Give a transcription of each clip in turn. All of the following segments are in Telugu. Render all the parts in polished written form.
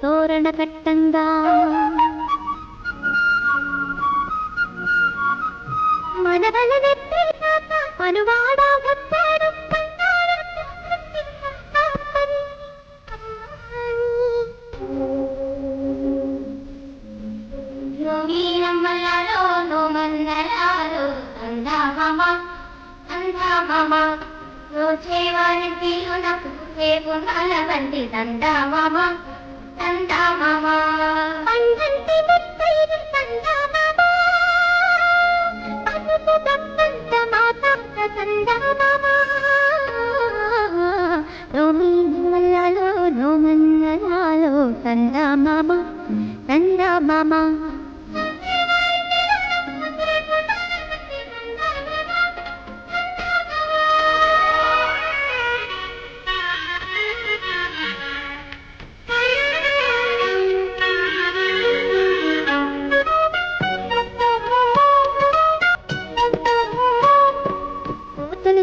తోరణ కట్టంగా మనవల మనువాడా వచ్చాడు బండి దండా మామ దండా మామ పండంటి ముత్తైదు దండా మామ పసుపు మాత దండా మామ రోమింగలాలో రోమన్నలాలో దండా మామ దండా మామ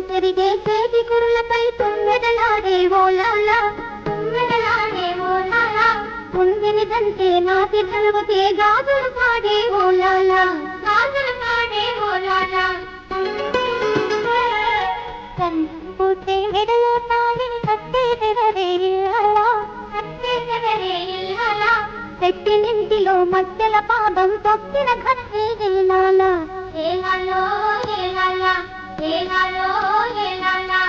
తిరిగే చేతి కురులపై తుమ్మెదలాడే ఓలాలా తుమ్మెదలాడే ఓలాలా ముందినిదంటే నాటి చలువతే గాజులు పాడే ఓలాలా గాజులు పాడే ఓలాలా కన్నుతే మెడలో తాళి కట్టేదెవరే ఇల్లాలా కట్టేదెవరే ఇల్లాలా పెట్టినింటిలో మధ్యల పాదం తొక్కిన ఘనమే ఇల్లాలా ఏలాలో ఏలాలా ఏలాలో ఏలాలా